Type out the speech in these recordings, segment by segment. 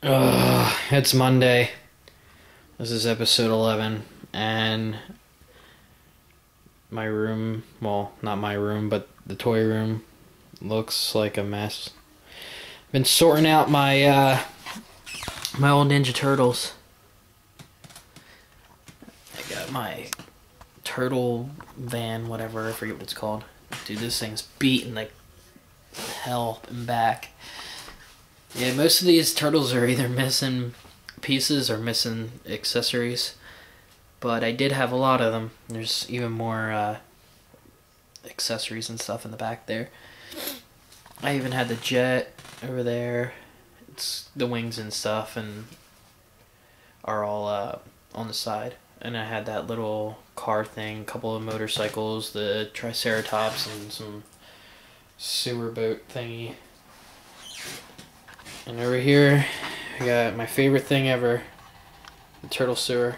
It's Monday. This is episode 11, and my room, well, not my room, but the toy room, looks like a mess. Been sorting out my my old Ninja Turtles. I got my turtle van, whatever, I forget what it's called. Dude, this thing's beating like hell and back. Yeah, most of these turtles are either missing pieces or missing accessories, but I did have a lot of them. There's even more accessories and stuff in the back there. I even had the jet over there. It's the wings and stuff and are all on the side. And I had that little car thing, a couple of motorcycles, the Triceratops, and some sewer boat thingy. And over here, I got my favorite thing ever, the turtle sewer.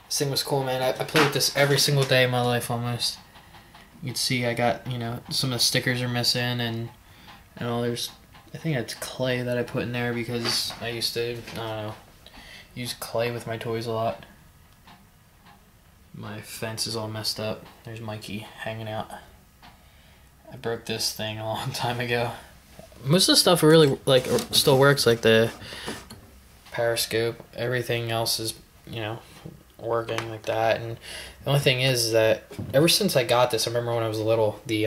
This thing was cool, man. I play with this every single day of my life, almost. You can see I got, some of the stickers are missing, and all there's, I think it's clay that I put in there because I used to, I don't know, use clay with my toys a lot. My fence is all messed up. There's Mikey hanging out. I broke this thing a long time ago. Most of the stuff really still works, like the periscope. Everything else is, working like that. And the only thing is that ever since I got this, I remember when I was little, the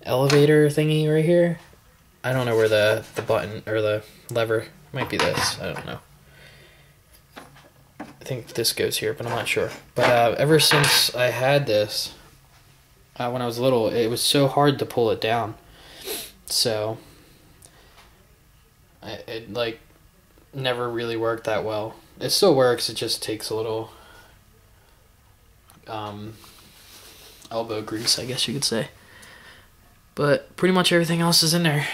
elevator thingy right here. I don't know where the button or the lever might be. This, I don't know. I think this goes here, but I'm not sure. But ever since I had this, when I was little, it was so hard to pull it down. So it never really worked that well. It still works, it just takes a little elbow grease, I guess you could say. But pretty much everything else is in there.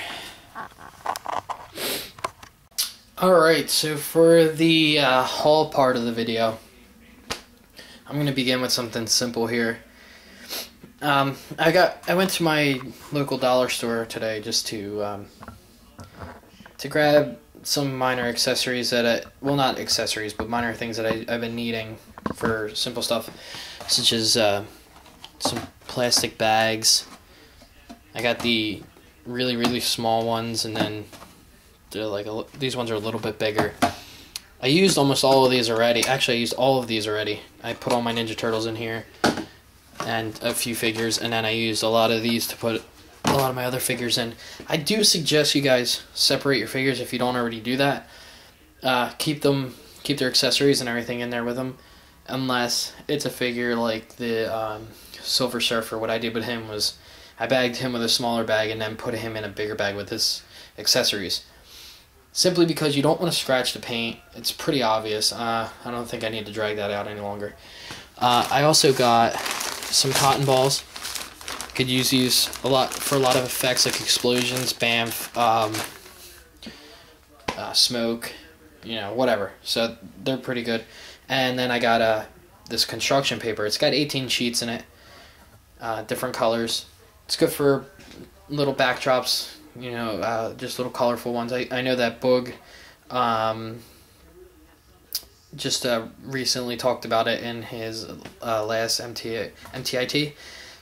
Alright, so for the haul part of the video, I'm going to begin with something simple here. I went to my local dollar store today just to grab some minor accessories that well, not accessories, but minor things that I've been needing for simple stuff, such as some plastic bags. I got the really, really small ones, and then they're these ones are a little bit bigger. I used almost all of these already. Actually, I used all of these already. I put all my Ninja Turtles in here and a few figures, and then I used a lot of these to put a lot of my other figures in. I do suggest you guys separate your figures if you don't already do that. Keep their accessories and everything in there with them, unless it's a figure like the Silver Surfer. What I did with him was I bagged him with a smaller bag and then put him in a bigger bag with his accessories. Simply because you don't want to scratch the paint. It's pretty obvious. I don't think I need to drag that out any longer. I also got some cotton balls. Could use these for a lot of effects like explosions, bamf, smoke, whatever. So they're pretty good. And then I got this construction paper. It's got 18 sheets in it, different colors. It's good for little backdrops, just little colorful ones. I know that Boog just recently talked about it in his last MTIT.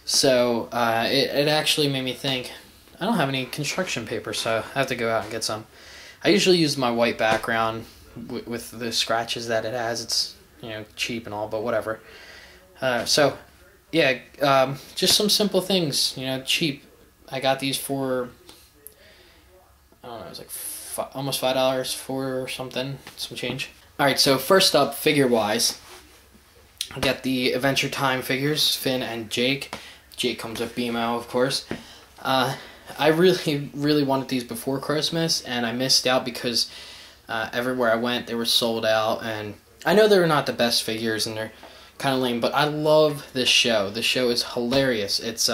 So it actually made me think, I don't have any construction paper, so I have to go out and get some. I usually use my white background with the scratches that it has. It's cheap and all, but whatever. So yeah, just some simple things, cheap. I got these for, I don't know, it was like almost $5 for something, some change. Alright, so first up, figure-wise, I got the Adventure Time figures, Finn and Jake. Jake comes with BMO, of course. I really, really wanted these before Christmas, and I missed out because everywhere I went, they were sold out. And I know they're not the best figures, and they're kind of lame, but I love this show. This show is hilarious. It's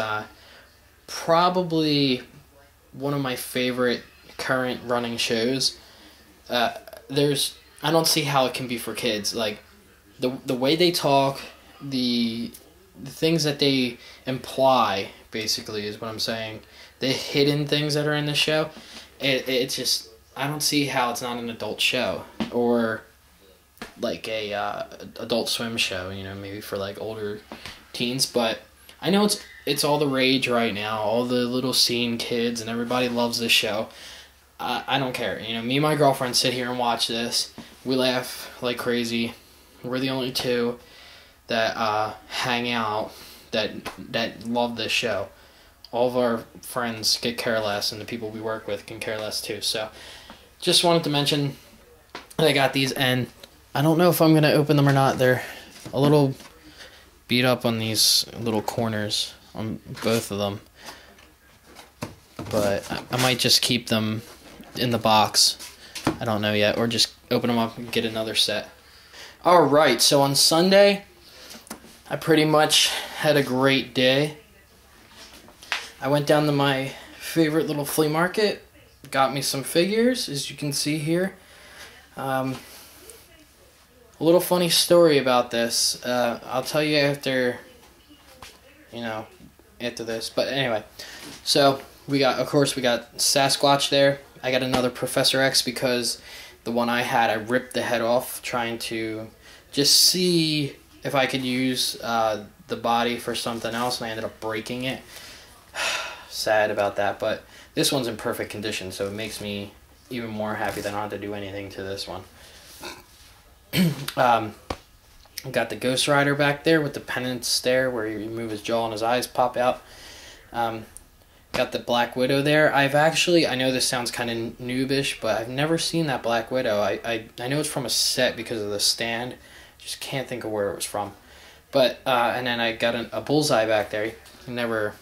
probably one of my favorite current running shows. I don't see how it can be for kids. Like the way they talk, the things that they imply, basically, is what I'm saying. The hidden things that are in the show, It's just, I don't see how it's not an adult show, or like a Adult Swim show, you know, maybe for like older teens. But I know it's all the rage right now. All the little scene kids and everybody loves this show. I don't care. You know, me and my girlfriend sit here and watch this. We laugh like crazy. We're the only two that hang out that love this show. All of our friends could care less, and the people we work with can care less too. So, just wanted to mention that I got these, and I don't know if I'm gonna open them or not. They're a little beat up on these little corners on both of them, but I might just keep them in the box. I don't know yet, or just open them up and get another set. Alright, so on Sunday, I pretty much had a great day. I went down to my favorite little flea market, got me some figures, as you can see here. A little funny story about this. I'll tell you after, after this. But anyway, so of course we got Sasquatch there. I got another Professor X because the one I had, I ripped the head off trying to just see if I could use the body for something else, and I ended up breaking it. Sad about that, but this one's in perfect condition, so it makes me even more happy that I don't have to do anything to this one. Got the Ghost Rider back there with the pendants there where you move his jaw and his eyes pop out. Got the Black Widow there. I know this sounds kind of noobish, but I've never seen that Black Widow. I know it's from a set because of the stand. Just can't think of where it was from. But and then I got a Bullseye back there. You never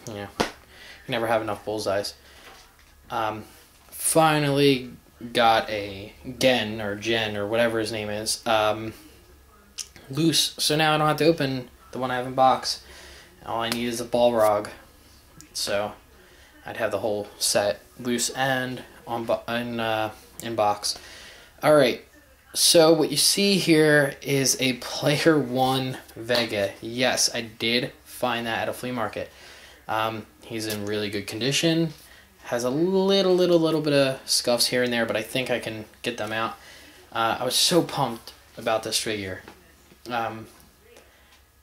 have enough Bullseyes. Finally got a Gen or whatever his name is loose. So now I don't have to open the one I have in box. All I need is a Balrog. So I'd have the whole set loose and in box. Alright, so what you see here is a Player 1 Vega. Yes, I did find that at a flea market. He's in really good condition. Has a little bit of scuffs here and there, but I think I can get them out. I was so pumped about this figure.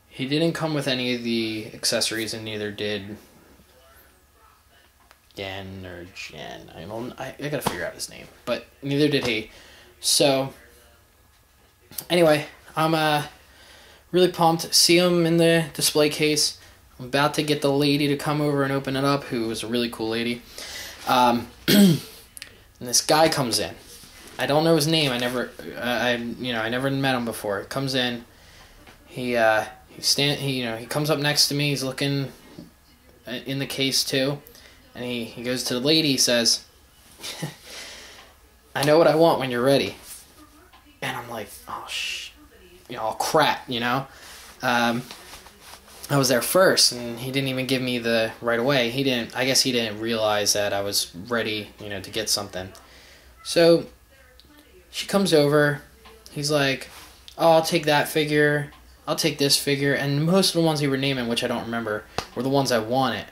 He didn't come with any of the accessories, and neither did Jen. I gotta figure out his name, but neither did he. So anyway, I'm really pumped. See him in the display case. I'm about to get the lady to come over and open it up, who was a really cool lady. And this guy comes in. I don't know his name. I never met him before. He comes in. He comes up next to me. He's looking in the case too, and he goes to the lady. He says, "I know what I want when you're ready." And I'm like, "Oh crap," I was there first, and he didn't even give me the right away. I guess he didn't realize that I was ready, to get something. So she comes over. He's like, "Oh, I'll take that figure. I'll take this figure." And most of the ones he were naming, which I don't remember, were the ones I wanted.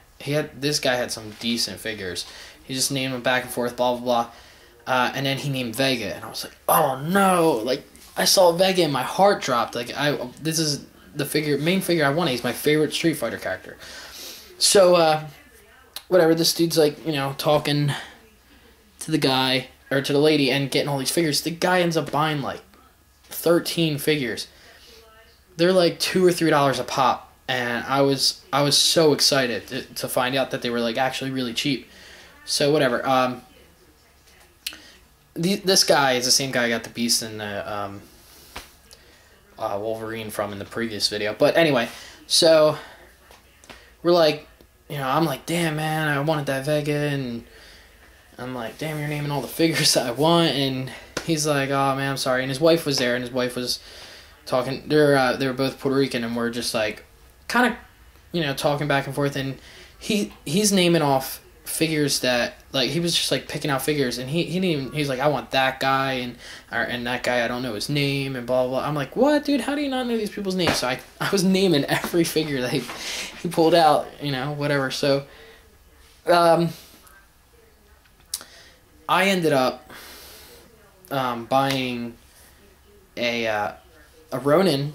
This guy had some decent figures. He just named them back and forth, blah blah blah. And then he named Vega, and I was like, "Oh no!" Like, I saw Vega and my heart dropped. Like, this is the main figure I wanted. He's my favorite Street Fighter character. So, whatever, this dude's like, talking to the guy, or to the lady, and getting all these figures. The guy ends up buying like 13 figures. They're like $2 or $3 a pop, and I was so excited to find out that they were like actually really cheap. So whatever. This guy is the same guy I got the Beast and the Wolverine from in the previous video. But anyway, so we're like, I'm like, "Damn, man, I wanted that Vega," and I'm like, "Damn, you're naming all the figures that I want." And he's like, "Oh man, I'm sorry." And his wife was there, and his wife was talking. They were both Puerto Rican, and we're just like, kind of, talking back and forth. And he's naming off figures that, like, he was just like picking out figures, and he didn't even, he's like, "I want that guy and that guy, I don't know his name," and blah blah blah. I'm like, "What, dude? How do you not know these people's names?" So I was naming every figure that he pulled out, whatever. So I ended up buying a Ronin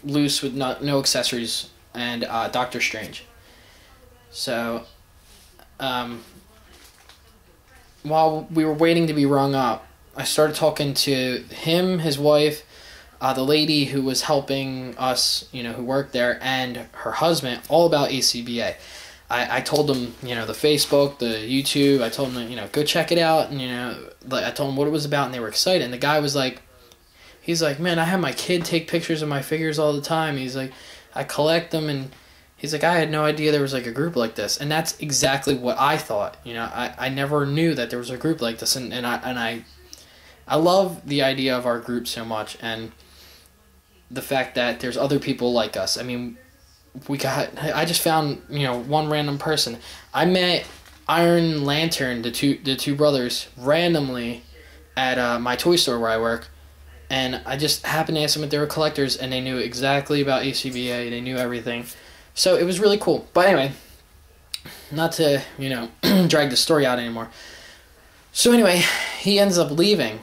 loose with no accessories and Doctor Strange. So while we were waiting to be rung up, I started talking to him, his wife, the lady who was helping us, who worked there, and her husband, all about ACBA. I told them, the Facebook, the YouTube. I told them, go check it out, and I told them what it was about, and they were excited. And the guy was like, he's like, man, I have my kid take pictures of my figures all the time. He's like, I collect them, and he's like, I had no idea there was like a group like this. And that's exactly what I thought. I never knew that there was a group like this, and I love the idea of our group so much, and the fact that there's other people like us. I mean, I just found, one random person. I met Iron Lantern, the two brothers, randomly at my toy store where I work, and I just happened to ask them if they were collectors, and they knew exactly about ACBA. They knew everything. So it was really cool. But anyway, not to, drag the story out anymore. So anyway, he ends up leaving.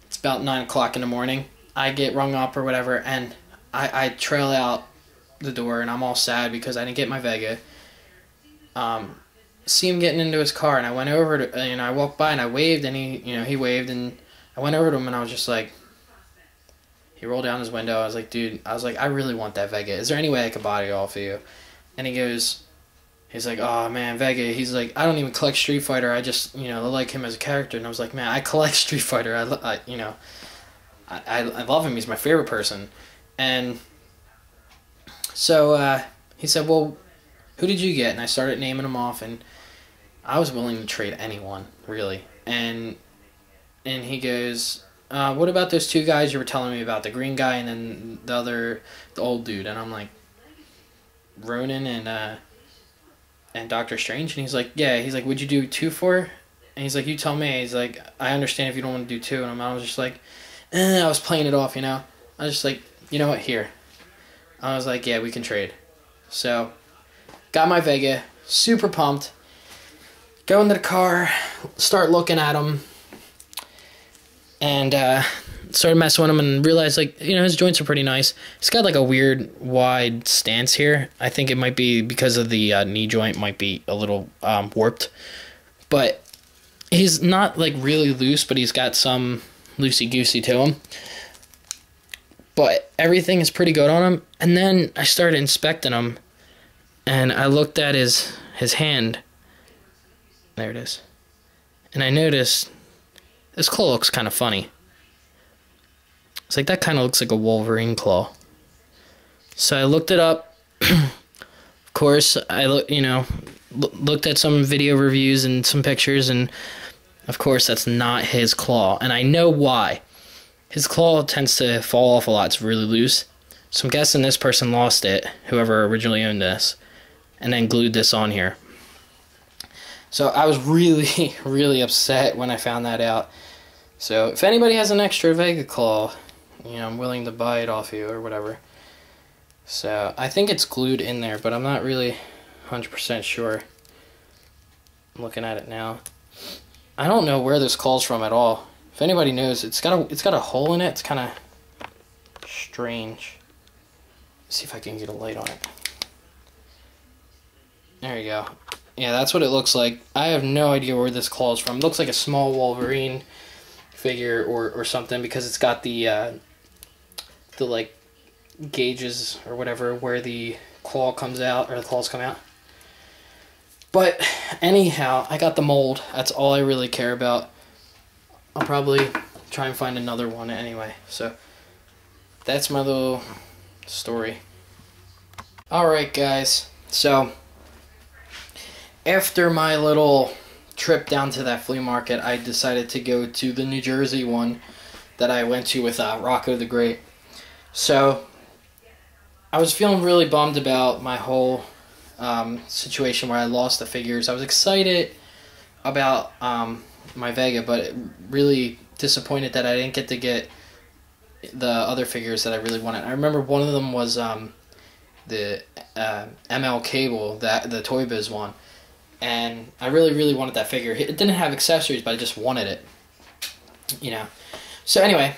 It's about 9 o'clock in the morning. I get rung up or whatever, and I trail out the door, and I'm all sad because I didn't get my Vega. See him getting into his car, and I went over to, I walked by and I waved, and he waved, and I went over to him, and I was just like, he rolled down his window. I was like, dude, I really want that Vega. Is there any way I could buy it off of you? And he's like, oh man, Vega. He's like, I don't even collect Street Fighter. I just, like him as a character. And I was like, man, I collect Street Fighter. I love him. He's my favorite person. And so he said, well, who did you get? And I started naming them off, and I was willing to trade anyone, really. And he goes, what about those two guys you were telling me about, the green guy and then the old dude? And I'm like, Ronin and Doctor Strange? And he's like, yeah. He's like, would you do 2 for? And he's like, you tell me. He's like, I understand if you don't want to do 2. And I was just like, I was playing it off, I was just like, you know what, here. I was like, yeah, we can trade. So, got my Vega, super pumped. Go into the car, start looking at him, and started messing with him and realized, like, his joints are pretty nice. He's got like a weird wide stance here. I think it might be because of the knee joint might be a little warped. But he's not like really loose, but he's got some loosey-goosey to him. But everything is pretty good on him. And then I started inspecting him, and I looked at his hand. There it is. And I noticed this claw looks kind of funny. It's like, that kind of looks like a Wolverine claw. So I looked it up. Of course, I looked at some video reviews and some pictures, and of course that's not his claw. And I know why. His claw tends to fall off a lot. It's really loose. So I'm guessing this person lost it, whoever originally owned this, and then glued this on here. So I was really, really upset when I found that out. So if anybody has an extra Vega claw, I'm willing to buy it off you or whatever. So I think it's glued in there, but I'm not really 100% sure. I'm looking at it now. I don't know where this claw's from at all. If anybody knows, it's got a hole in it. It's kind of strange. Let's see if I can get a light on it. There you go. Yeah, that's what it looks like. I have no idea where this claw is from. It looks like a small Wolverine figure or something, because it's got the like gauges or whatever where the claw comes out, or the claws come out. But anyhow, I got the mold. That's all I really care about. I'll probably try and find another one anyway. So that's my little story. Alright guys, so after my little trip down to that flea market, I decided to go to the New Jersey one that I went to with Rocco the Great. So I was feeling really bummed about my whole situation where I lost the figures. I was excited about my Vega, but really disappointed that I didn't get to get the other figures that I really wanted. I remember one of them was the ML Cable, the Toy Biz one. and I really, really wanted that figure. It didn't have accessories, but I just wanted it, you know. So anyway,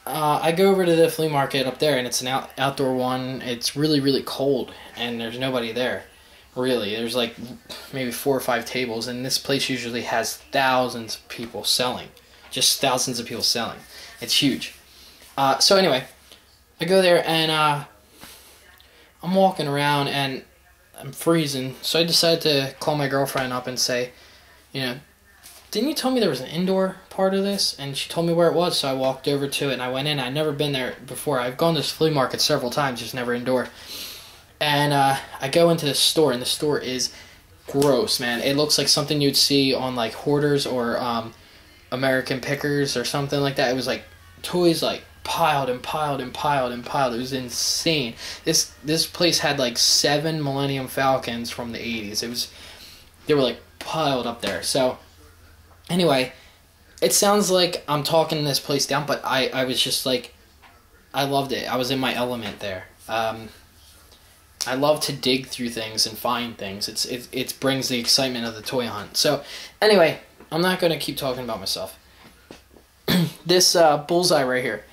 I go over to the flea market up there, and it's an outdoor one. It's really, really cold, and there's nobody there, really. There's like maybe 4 or 5 tables, and this place usually has thousands of people selling. Just thousands of people selling. It's huge. So anyway, I go there, and I'm walking around, and I'm freezing. So I decided to call my girlfriend up and say, you know, didn't you tell me there was an indoor part of this? And she told me where it was, so I walked over to it, and I went in. I'd never been there before. I've gone to this flea market several times, just never indoor. And I go into the store, and the store is gross, man. It looks like something you'd see on, like, Hoarders or American Pickers or something like that. It was, like, toys, like, piled and piled and piled and piled. It was insane. This place had, like, 7 Millennium Falcons from the 80s. They were, like, piled up there. So anyway, it sounds like I'm talking this place down, but I was just like, I loved it. I was in my element there. I love to dig through things and find things. It brings the excitement of the toy hunt. So anyway, I'm not going to keep talking about myself. This bullseye right here,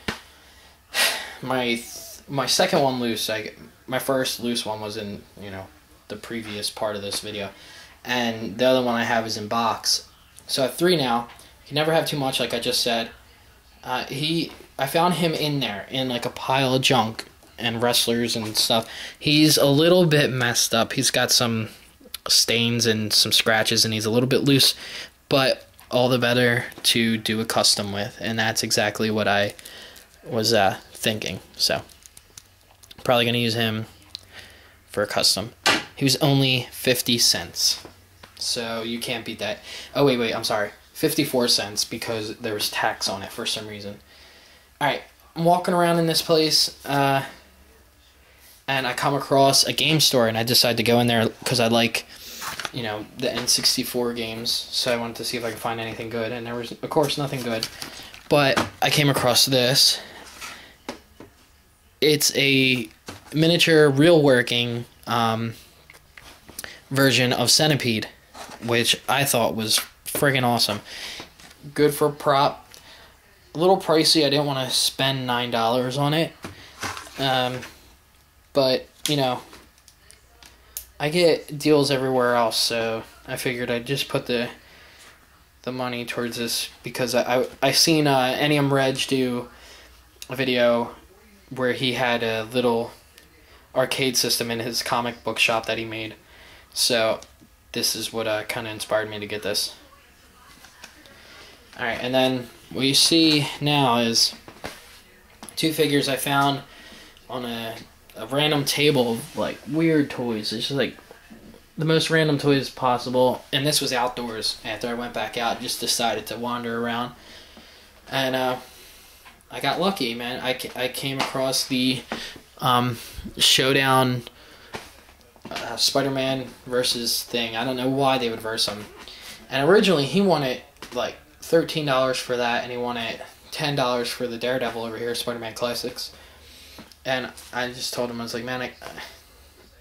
my second one loose. My first loose one was in, you know, the previous part of this video, and the other one I have is in box. So I have 3 now. You can never have too much, like I just said. I found him in there, in like a pile of junk and wrestlers and stuff. He's a little bit messed up. He's got some stains and some scratches, and he's a little bit loose, but all the better to do a custom with, and that's exactly what I was thinking. So probably going to use him for a custom. He was only 50 cents. So you can't beat that. Oh, wait, I'm sorry. 54 cents because there was tax on it for some reason. Alright, I'm walking around in this place, and I come across a game store, and I decide to go in there because I like, you know, the N64 games. So I wanted to see if I could find anything good, and there was, of course, nothing good. But I came across this. It's a miniature, real working version of Centipede, which I thought was friggin' awesome. Good for prop. A little pricey. I didn't want to spend $9 on it. But, you know, I get deals everywhere else, so I figured I'd just put the money towards this because I seen Enium Reg do a video where he had a little arcade system in his comic book shop that he made. So this is what kind of inspired me to get this. Alright, and then what you see now is 2 figures I found on a random table of like weird toys. It's just like the most random toys possible. And this was outdoors after I went back out. Just decided to wander around. And I got lucky, man. I came across the Showdown Spider-Man versus thing. I don't know why they would verse him. And originally he wanted like $13 for that, and he wanted $10 for the Daredevil over here, Spider-Man Classics. And I just told him, I was like, man,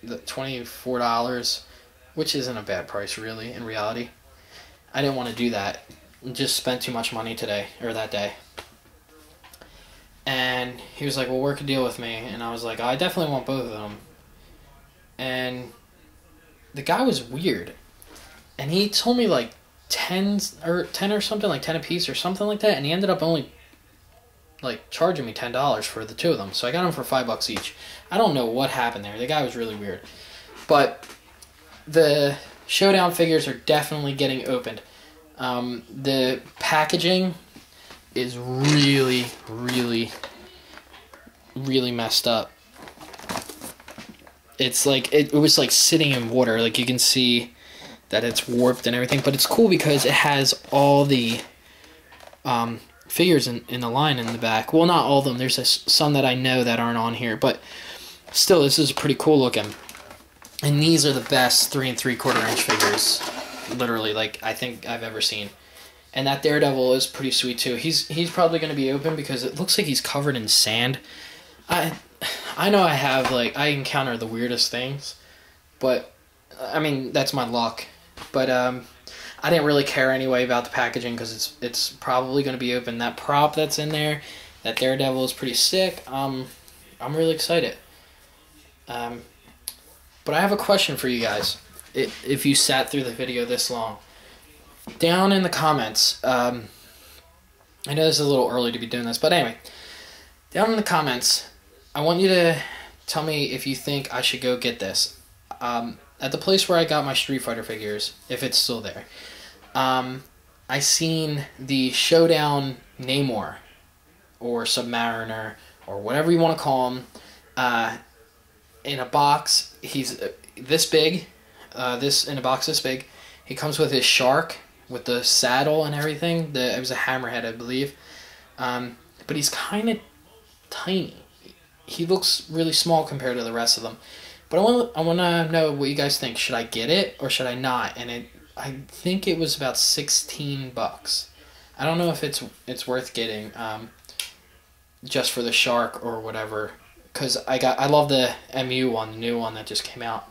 the $24, which isn't a bad price really in reality. I didn't want to do that. Just spent too much money today, or that day. And he was like, well, work a deal with me. And I was like, I definitely want both of them. And the guy was weird. And he told me like 10 or something, like 10 a piece or something like that. And he ended up only like charging me $10 for the 2 of them. So I got them for $5 each. I don't know what happened there. The guy was really weird. But the Showdown figures are definitely getting opened. The packaging is really, really, really messed up. It's like it was like sitting in water. Like you can see that it's warped and everything, but it's cool because it has all the figures in the line in the back. Well, not all of them. There's some that I know that aren't on here, but still, this is pretty cool looking. And these are the best 3 3/4 inch figures, literally, like I think I've ever seen. And that Daredevil is pretty sweet too. He's probably going to be open because it looks like he's covered in sand. I know I encounter the weirdest things, but I mean that's my luck. But I didn't really care anyway about the packaging because it's probably going to be open. That prop that's in there, that Daredevil, is pretty sick. I'm really excited. But I have a question for you guys. If you sat through the video this long, down in the comments, I know this is a little early to be doing this, but anyway, down in the comments, I want you to tell me if you think I should go get this. At the place where I got my Street Fighter figures, if it's still there, I seen the Showdown Namor, or Submariner, or whatever you want to call him, in a box. He's this big, in a box this big. He comes with his shark, with the saddle and everything. It was a hammerhead, I believe. But he's kind of tiny. He looks really small compared to the rest of them. But I want to know what you guys think. Should I get it or should I not? And I think it was about $16. I don't know if it's worth getting just for the shark or whatever, because I love the MU one, the new one that just came out.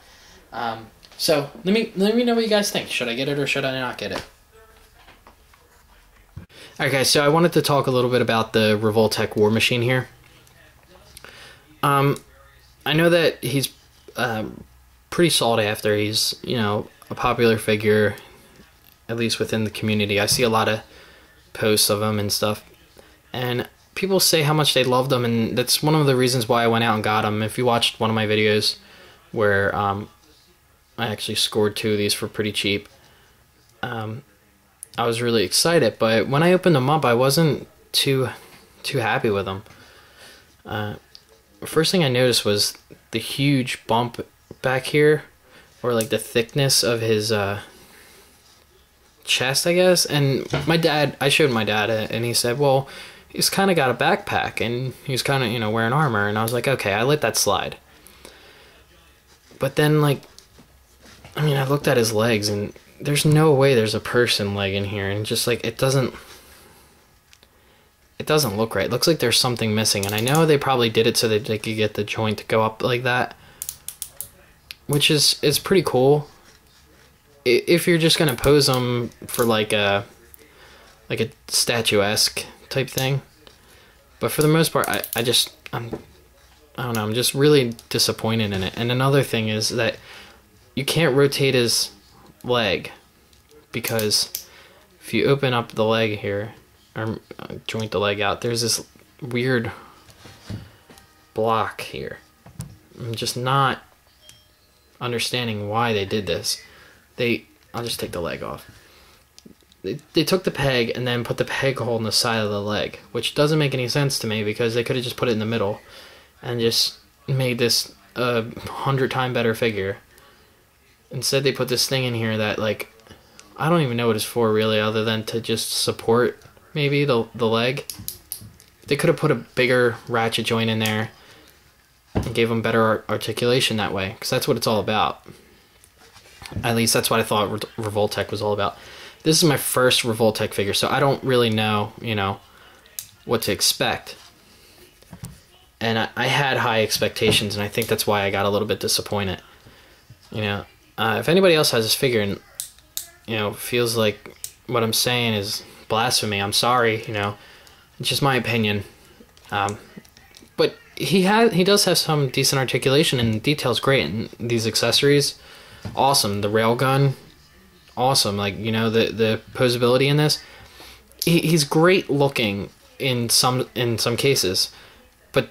So let me know what you guys think. Should I get it or should I not get it? Alright guys, so I wanted to talk a little bit about the Revoltech War Machine here. I know that he's pretty sought after. He's, you know, a popular figure, at least within the community. I see a lot of posts of him and stuff, and people say how much they loved him, and that's one of the reasons why I went out and got him. If you watched one of my videos where I actually scored 2 of these for pretty cheap, I was really excited, but when I opened them up, I wasn't too happy with them. First thing I noticed was the huge bump back here, or like the thickness of his chest, I guess. And I showed my dad it, and he said, well, he's kind of got a backpack, and he's kind of, you know, wearing armor. And I was like, okay, I let that slide. But then, like, I mean, I looked at his legs, and there's no way there's a person leg in here, and just like it doesn't look right. It looks like there's something missing, and I know they probably did it so that they could get the joint to go up like that, which is pretty cool. If you're just gonna pose them for like a statuesque type thing, but for the most part, I don't know, I'm just really disappointed in it. And another thing is that you can't rotate his leg, because if you open up the leg here, or joint the leg out, there's this weird block here. I'm just not understanding why they did this. I'll just take the leg off. They took the peg and then put the peg hole in the side of the leg, which doesn't make any sense to me, because they could have just put it in the middle and just made this a 100 times better figure. Instead, they put this thing in here that, like, I don't even know what it's for, really, other than to just support, maybe, the leg. They could have put a bigger ratchet joint in there and gave them better articulation that way, because that's what it's all about. At least that's what I thought Revoltech was all about. This is my first Revoltech figure, so I don't really know, you know, what to expect. And I had high expectations, and I think that's why I got a little bit disappointed. You know, if anybody else has this figure and, you know, feels like what I'm saying is blasphemy, I'm sorry, you know. It's just my opinion. But he does have some decent articulation, and the detail's great, and these accessories, awesome. The railgun, awesome. Like, you know, the posability in this. He's great looking in some cases, but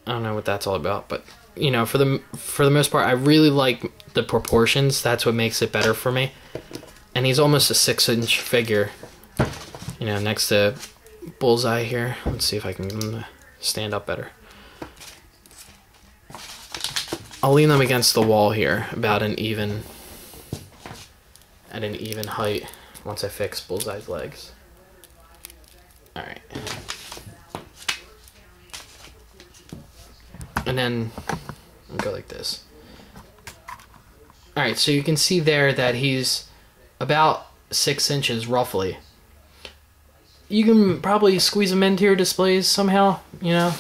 I don't know what that's all about. But, you know, for the most part, I really like the proportions. That's what makes it better for me. And he's almost a 6-inch figure, you know, next to Bullseye here. Let's see if I can stand up better. I'll lean them against the wall here, about at an even height, once I fix Bullseye's legs. Alright. And then I'll go like this. Alright, so you can see there that he's about 6 inches roughly. You can probably squeeze him into your displays somehow, you know.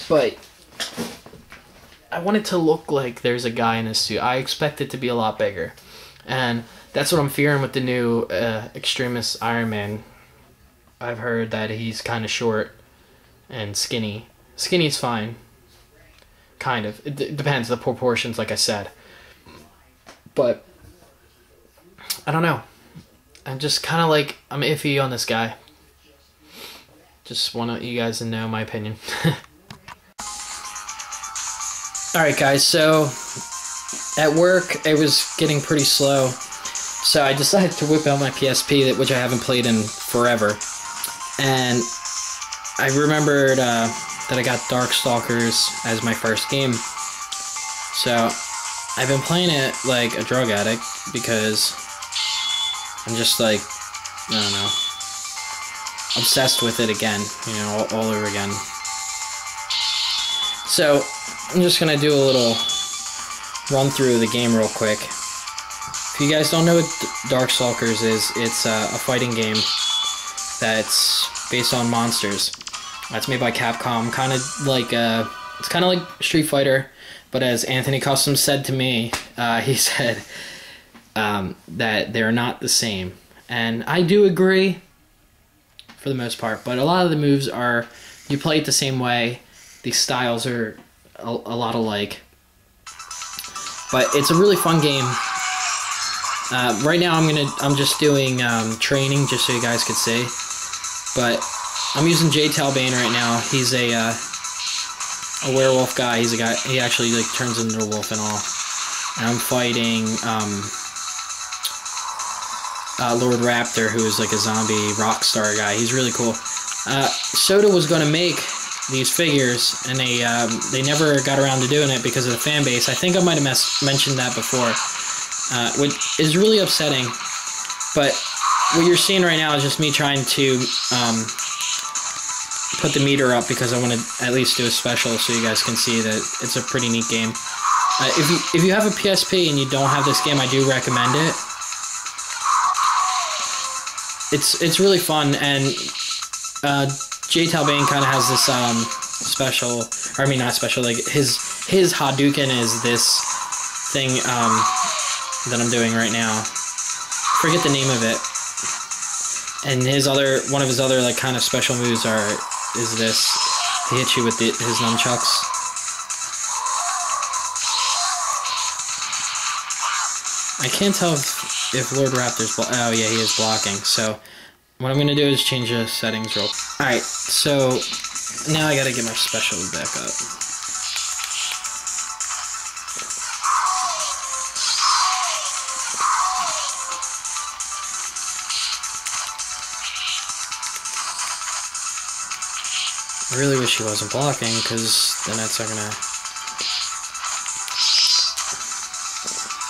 But I want it to look like there's a guy in a suit. I expect it to be a lot bigger. And that's what I'm fearing with the new Extremis Iron Man. I've heard that he's kind of short and skinny. Skinny's fine. Kind of. It depends, the proportions, like I said. But I don't know. I'm just kind of like, I'm iffy on this guy. Just want you guys to know my opinion. Alright guys, so at work it was getting pretty slow. So I decided to whip out my PSP, which I haven't played in forever. And I remembered that I got Darkstalkers as my first game. So I've been playing it like a drug addict because I'm just like, I don't know, obsessed with it again, you know, all over again. So I'm just gonna do a little run through the game real quick. If you guys don't know what Darkstalkers is, it's a fighting game that's based on monsters. It's made by Capcom, kind of like it's kind of like Street Fighter, but as Anthony Custom said to me, he said that they're not the same, and I do agree for the most part. But a lot of the moves are, you play it the same way. These styles are a lot alike, but it's a really fun game. Right now I'm just doing training just so you guys could see, but I'm using J Talbane right now. He's a werewolf guy. He's a guy, he actually like turns into a wolf and all. And I'm fighting Lord Raptor, who is like a zombie rock star guy. He's really cool. Soda was going to make these figures, and they never got around to doing it because of the fan base. I think I might have mentioned that before, which is really upsetting. But what you're seeing right now is just me trying to put the meter up because I want to at least do a special so you guys can see that it's a pretty neat game. If you have a PSP and you don't have this game, I do recommend it. It's really fun, and J Talbane kind of has this special, or I mean not special, like his Hadouken is this thing that I'm doing right now. Forget the name of it. And one of his other like kind of special moves is this. He hits you with his nunchucks. I can't tell if Lord Raptor's oh yeah, he is blocking. So what I'm gonna do is change the settings real. Alright, so now I gotta get my special back up. I really wish he wasn't blocking, because then that's not gonna...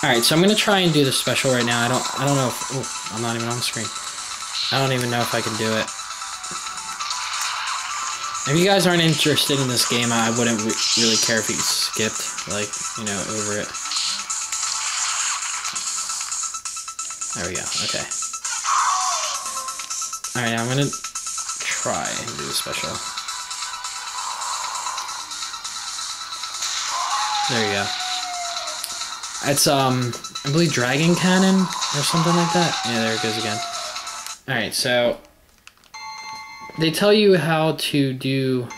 Alright, so I'm gonna try and do the special right now. I don't know if... Oh, I'm not even on the screen. I don't even know if I can do it. If you guys aren't interested in this game, I wouldn't really care if you skipped, like, you know, over it. There we go, okay. Alright, now I'm gonna try and do the special. There you go. It's, I believe Dragon Cannon or something like that. Yeah, there it goes again. Alright, so they tell you how to do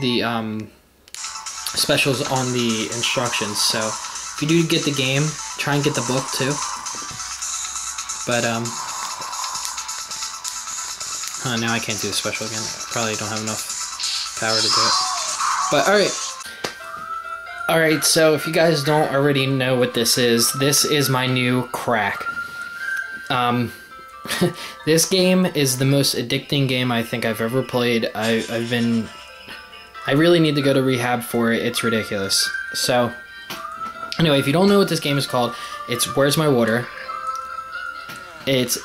the, specials on the instructions, so if you do get the game, try and get the book too. But, now I can't do the special again. I probably don't have enough power to do it. But, alright. Alright, so if you guys don't already know what this is my new crack. This game is the most addicting game I think I've ever played. I really need to go to rehab for it. It's ridiculous. So, anyway, if you don't know what this game is called, it's Where's My Water. It's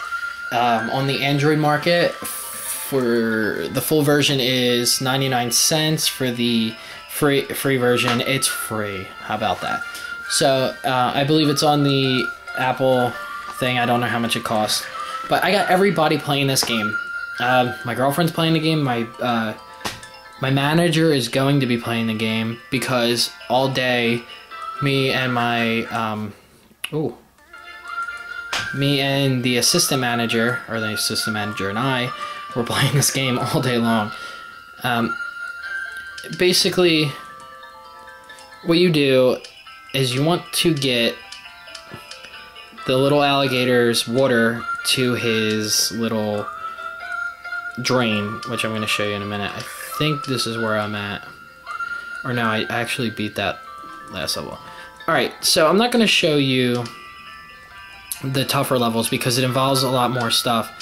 on the Android market. For the full version is 99 cents. For the free version, it's free. How about that? So I believe it's on the Apple thing. I don't know how much it costs, but I got everybody playing this game. My girlfriend's playing the game. My My manager is going to be playing the game because all day, me and the assistant manager, or the assistant manager and I, were playing this game all day long. Basically, what you do is you want to get the little alligator's water to his little drain, which I'm going to show you in a minute. I think this is where I'm at. Or no, I actually beat that last level. Alright, so I'm not going to show you the tougher levels because it involves a lot more stuff.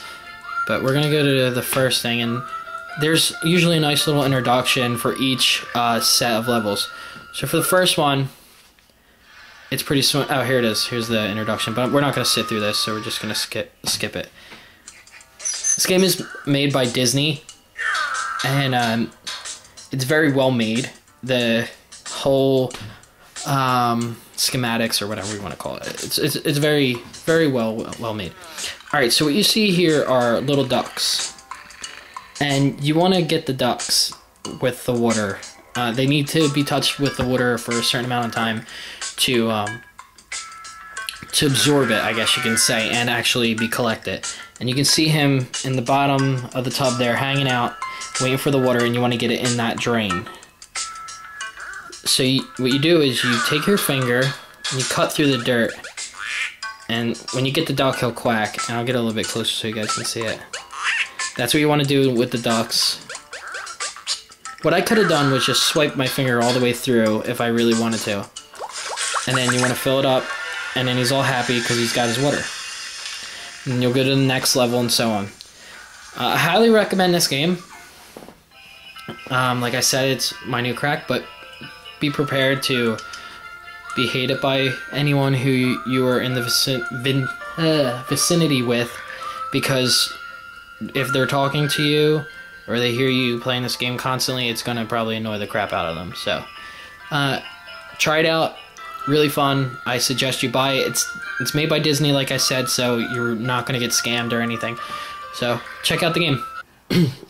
But we're going to go to the first thing, and there's usually a nice little introduction for each set of levels. So for the first one, it's pretty oh, here it is. Here's the introduction, but we're not going to sit through this, so we're just going to skip it. This game is made by Disney, and it's very well made. The whole schematics, or whatever you want to call it, it's very well made. All right, so what you see here are little ducks, and you want to get the ducks with the water. They need to be touched with the water for a certain amount of time to absorb it, I guess you can say, and actually be collected. And you can see him in the bottom of the tub there, hanging out, waiting for the water, and you want to get it in that drain. So what you do is you take your finger and you cut through the dirt, and when you get the duck, he'll quack. And I'll get a little bit closer so you guys can see it. That's what you want to do with the ducks. What I could have done was just swipe my finger all the way through if I really wanted to. And then you want to fill it up, and then he's all happy because he's got his water. And you'll go to the next level and so on. I highly recommend this game. Like I said, it's my new crack, but be prepared to be hated by anyone who you are in the vicinity with, because if they're talking to you or they hear you playing this game constantly, it's going to probably annoy the crap out of them. So try it out. Really fun. I suggest you buy it. It's made by Disney, like I said, so you're not going to get scammed or anything. So check out the game.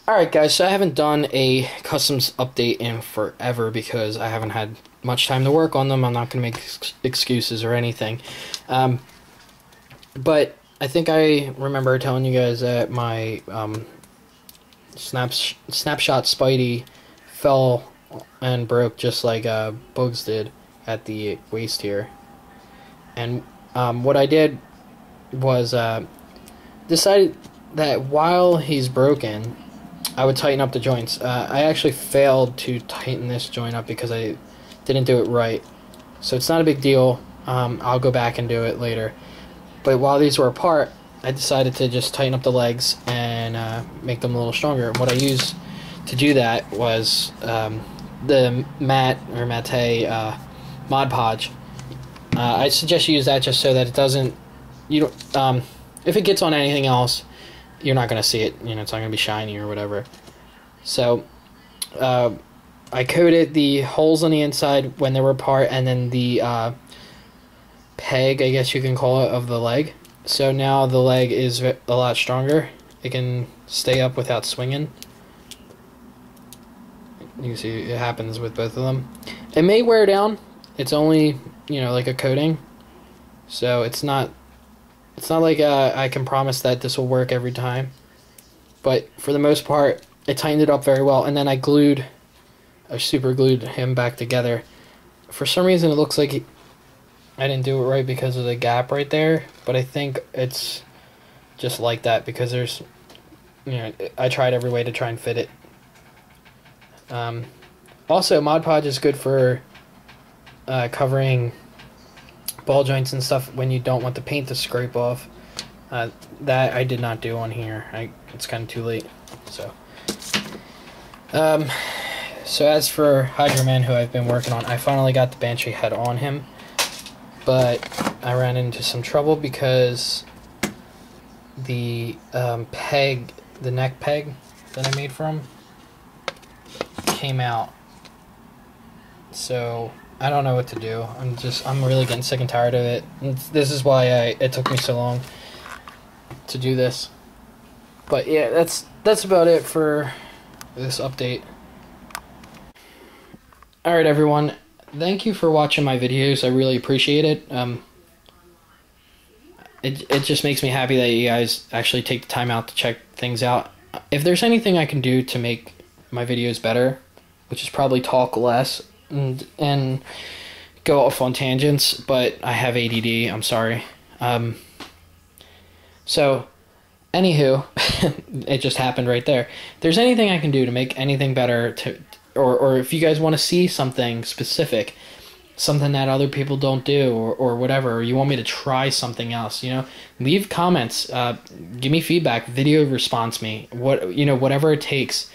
Alright guys, so I haven't done a customs update in forever because I haven't had much time to work on them. I'm not going to make excuses or anything. But I think I remember telling you guys that my Snapshot Spidey fell and broke just like Bugs did at the waist here. And what I did was decided that while he's broken, I would tighten up the joints. I actually failed to tighten this joint up because I didn't do it right. So it's not a big deal. I'll go back and do it later. But while these were apart, I decided to just tighten up the legs and make them a little stronger. And what I used to do that was the Mate Mod Podge. I suggest you use that just so that it doesn't, if it gets on anything else, you're not going to see it. You know, it's not going to be shiny or whatever. So I coated the holes on the inside when they were apart, and then the peg, I guess you can call it, of the leg. So now the leg is a lot stronger. It can stay up without swinging. You can see it happens with both of them. It may wear down. It's only, like a coating. So it's not like I can promise that this will work every time. But for the most part, it tightened it up very well. And then I super glued him back together. For some reason, it looks like I didn't do it right because of the gap right there. But I think it's just like that because there's, I tried every way to try and fit it. Also, Mod Podge is good for covering ball joints and stuff when you don't want the paint to scrape off. That I did not do on here. It's kind of too late. So as for Hydro Man, who I've been working on, I finally got the Banshee head on him, but I ran into some trouble because the peg, the neck peg that I made for him, came out. So I don't know what to do. I'm really getting sick and tired of it. And this is why it took me so long to do this. But yeah, that's about it for this update. Alright everyone, thank you for watching my videos. I really appreciate it. It just makes me happy that you guys actually take the time out to check things out. If there's anything I can do to make my videos better, which is probably talk less and go off on tangents, but I have ADD, I'm sorry. So, anywho, it just happened right there. If there's anything I can do to make anything better, or if you guys want to see something specific, something that other people don't do, or whatever, or you want me to try something else, leave comments, give me feedback, video response me, whatever it takes.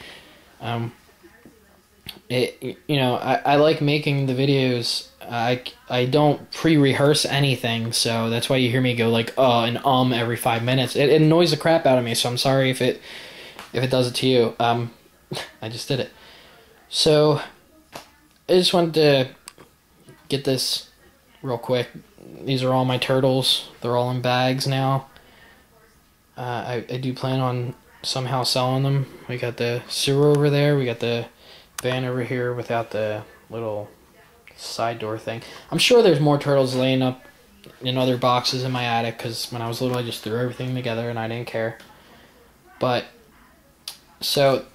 I like making the videos. I don't pre-rehearse anything, so that's why you hear me go like and every 5 minutes. It annoys the crap out of me, so I'm sorry if it does it to you. I just did it. So I just wanted to get this real quick. These are all my turtles. They're all in bags now. I do plan on somehow selling them. We got the sewer over there. We got the van over here without the little side door thing. I'm sure there's more turtles laying up in other boxes in my attic, because when I was little I just threw everything together and I didn't care. But so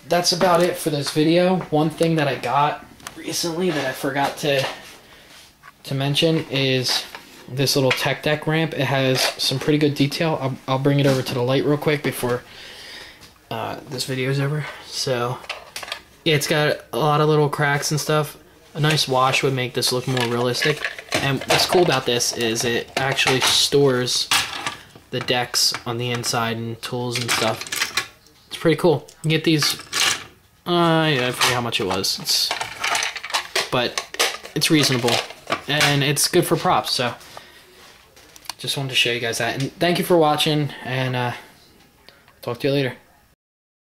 that's about it for this video. One thing that I got recently that I forgot to mention is this little tech deck ramp. It has some pretty good detail. I'll bring it over to the light real quick before this video is over. So yeah, it's got a lot of little cracks and stuff. A nice wash would make this look more realistic. And what's cool about this is it actually stores the decks on the inside and tools and stuff. It's pretty cool. You get these, I forget how much it was. But it's reasonable. And it's good for props, so just wanted to show you guys that. And thank you for watching, and talk to you later.